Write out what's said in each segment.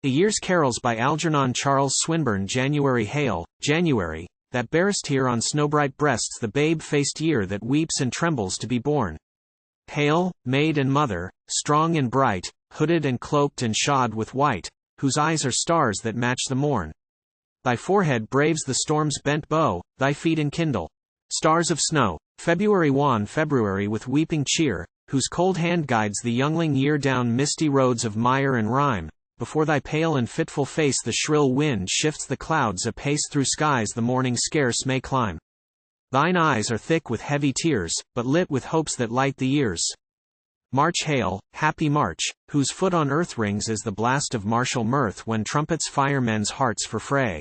A Year's Carols by Algernon. Charles Swinburne. January hail, January, that bearest here on snowbright breasts the babe-faced year that weeps and trembles to be born. Hail, maid and mother, strong and bright, hooded and cloaked and shod with white, whose eyes are stars that match the morn. Thy forehead braves the storm's bent bow, thy feet enkindle stars of snow. February. Wan February with weeping cheer, whose cold hand guides the youngling year down misty roads of mire and rime. Before thy pale and fitful face the shrill wind shifts the clouds apace through skies the morning scarce may climb. Thine eyes are thick with heavy tears, but lit with hopes that light the years. March hail, happy March, whose foot on earth rings as the blast of martial mirth when trumpets fire men's hearts for fray.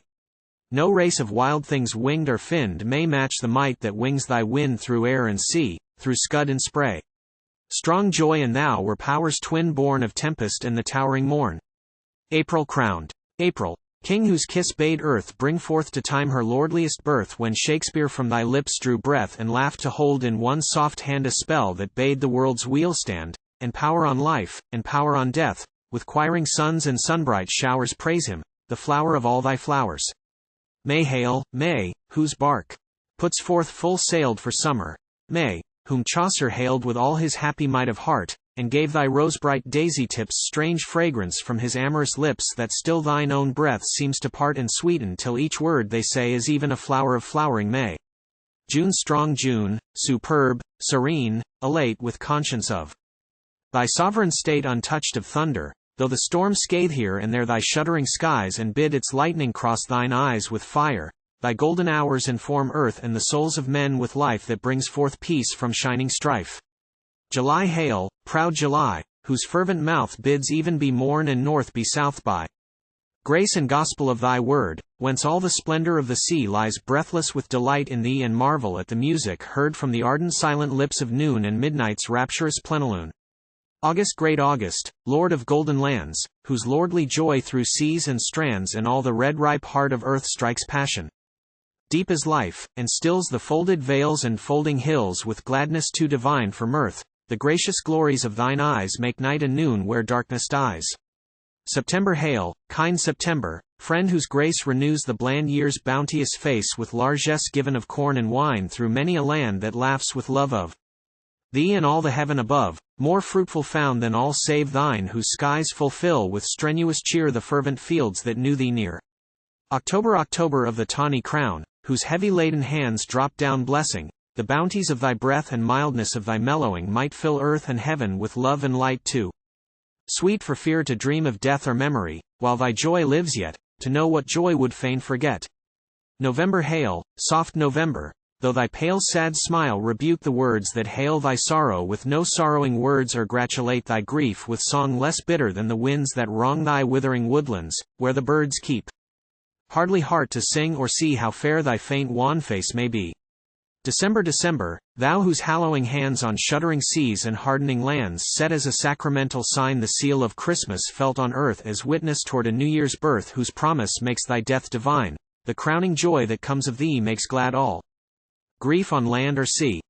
No race of wild things winged or finned may match the might that wings thy wind through air and sea, through scud and spray. Strong joy and thou were powers twin born of tempest and the towering morn. April crowned. April, king whose kiss bade earth bring forth to time her lordliest birth when Shakespeare from thy lips drew breath and laughed to hold in one soft hand a spell that bade the world's wheel stand, and power on life, and power on death, with quiring suns and sunbright showers praise him, the flower of all thy flowers. May hail, May, whose bark puts forth full-sailed for summer. May, whom Chaucer hailed with all his happy might of heart, and gave thy rosebright daisy tips strange fragrance from his amorous lips that still thine own breath seems to part and sweeten till each word they say is even a flower of flowering May. June strong June, superb, serene, elate with conscience of thy sovereign state untouched of thunder, though the storm scathe here and there thy shuddering skies and bid its lightning cross thine eyes with fire, thy golden hours inform earth and the souls of men with life that brings forth peace from shining strife. July hail, proud July, whose fervent mouth bids even be morn and north be south by. Grace and gospel of thy word, whence all the splendor of the sea lies breathless with delight in thee and marvel at the music heard from the ardent silent lips of noon and midnight's rapturous plenilune. August great August, Lord of golden lands, whose lordly joy through seas and strands and all the red ripe heart of earth strikes passion. Deep as life, and stills the folded vales and folding hills with gladness too divine for mirth. The gracious glories of thine eyes make night and noon where darkness dies. September hail, kind September, friend whose grace renews the bland year's bounteous face with largesse given of corn and wine through many a land that laughs with love of thee and all the heaven above, more fruitful found than all save thine whose skies fulfill with strenuous cheer the fervent fields that knew thee near. October October of the tawny crown, whose heavy laden hands drop down blessing, the bounties of thy breath and mildness of thy mellowing might fill earth and heaven with love and light too. Sweet for fear to dream of death or memory, while thy joy lives yet, to know what joy would fain forget. November hail, soft November, though thy pale sad smile rebuke the words that hail thy sorrow with no sorrowing words or gratulate thy grief with song less bitter than the winds that wrong thy withering woodlands, where the birds keep hardly heart to sing or see how fair thy faint wan face may be. December December, thou whose hallowing hands on shuddering seas and hardening lands set as a sacramental sign the seal of Christmas felt on earth as witness toward a New Year's birth whose promise makes thy death divine, the crowning joy that comes of thee makes glad all grief on land or sea.